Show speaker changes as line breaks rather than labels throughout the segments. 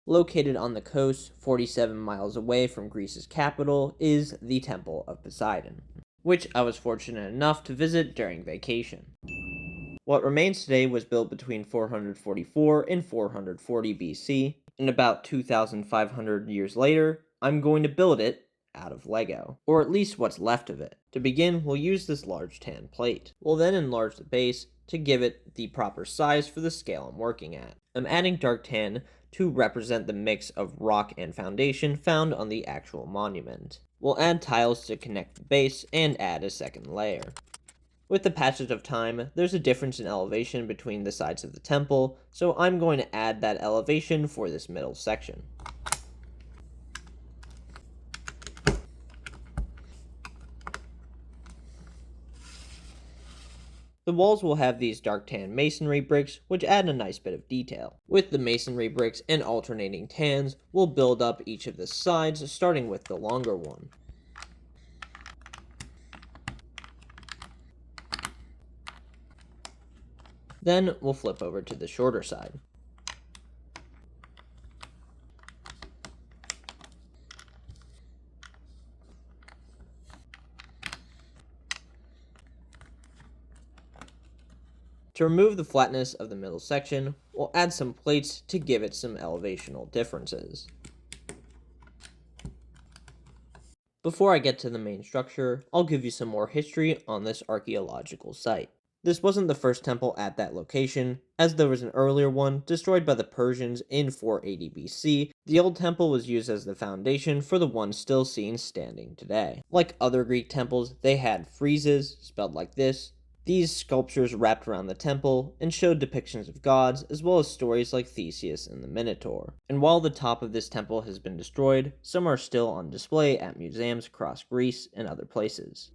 Located on the coast, 47 miles away from Greece's capital, is the Temple of Poseidon, which I was fortunate enough to visit during vacation. What remains today was built between 444 and 440 BC, and about 2,500 years later, I'm going to build it out of Lego, or at least what's left of it. To begin, we'll use this large tan plate. We'll then enlarge the base to give it the proper size for the scale I'm working at. I'm adding dark tan to represent the mix of rock and foundation found on the actual monument. We'll add tiles to connect the base and add a second layer. With the passage of time, there's a difference in elevation between the sides of the temple, so I'm going to add that elevation for this middle section. The walls will have these dark tan masonry bricks, which add a nice bit of detail. With the masonry bricks and alternating tans, we'll build up each of the sides, starting with the longer one. Then we'll flip over to the shorter side. To remove the flatness of the middle section, we'll add some plates to give it some elevational differences. Before I get to the main structure, I'll give you some more history on this archaeological site. This wasn't the first temple at that location, as there was an earlier one destroyed by the Persians in 480 BC. The old temple was used as the foundation for the one still seen standing today. Like other Greek temples, they had friezes, spelled like this. These sculptures wrapped around the temple and showed depictions of gods, as well as stories like Theseus and the Minotaur. And while the top of this temple has been destroyed, some are still on display at museums across Greece and other places.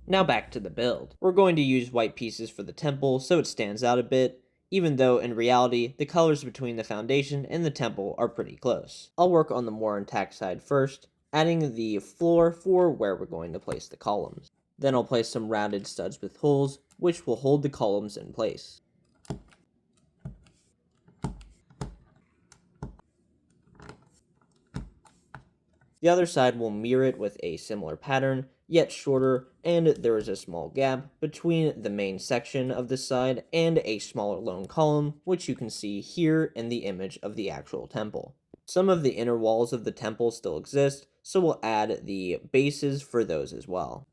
Now back to the build. We're going to use white pieces for the temple so it stands out a bit, even though in reality the colors between the foundation and the temple are pretty close. I'll work on the more intact side first, adding the floor for where we're going to place the columns. Then I'll place some rounded studs with holes, which will hold the columns in place. The other side will mirror it with a similar pattern, yet shorter, and there is a small gap between the main section of this side and a smaller lone column, which you can see here in the image of the actual temple. Some of the inner walls of the temple still exist, so we'll add the bases for those as well.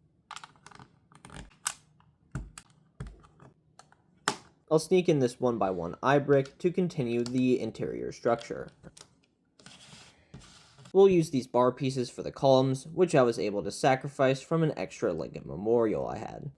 I'll sneak in this 1x1 eye brick to continue the interior structure. We'll use these bar pieces for the columns, which I was able to sacrifice from an extra Lincoln memorial I had.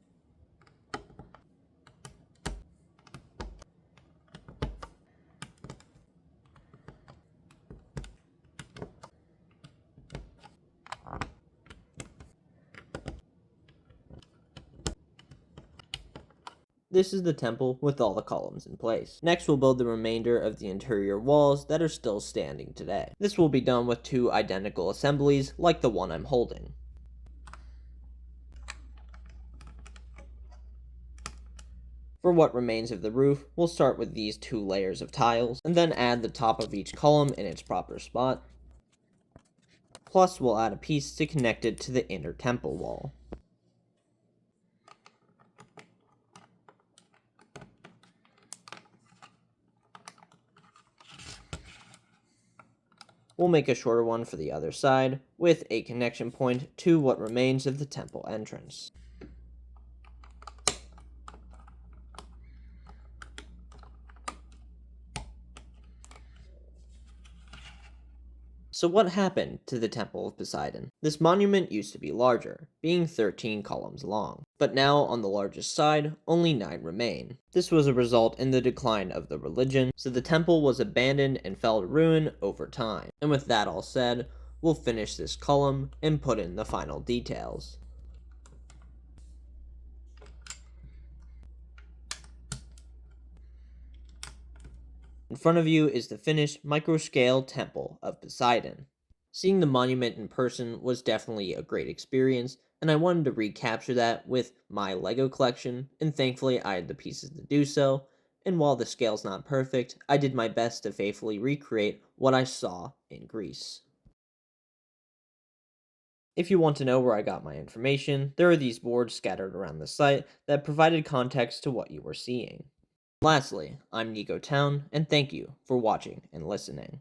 This is the temple with all the columns in place. Next, we'll build the remainder of the interior walls that are still standing today. This will be done with two identical assemblies like the one I'm holding. For what remains of the roof, we'll start with these two layers of tiles, and then add the top of each column in its proper spot. Plus, we'll add a piece to connect it to the inner temple wall. We'll make a shorter one for the other side, with a connection point to what remains of the temple entrance. So what happened to the Temple of Poseidon? This monument used to be larger, being 13 columns long, but now on the largest side, only 9 remain. This was a result in the decline of the religion, so the temple was abandoned and fell to ruin over time. And with that all said, we'll finish this column and put in the final details. In front of you is the finished micro-scale Temple of Poseidon. Seeing the monument in person was definitely a great experience, and I wanted to recapture that with my LEGO collection, and thankfully I had the pieces to do so, and while the scale's not perfect, I did my best to faithfully recreate what I saw in Greece. If you want to know where I got my information, there are these boards scattered around the site that provided context to what you were seeing. Lastly, I'm Nico Town, and thank you for watching and listening.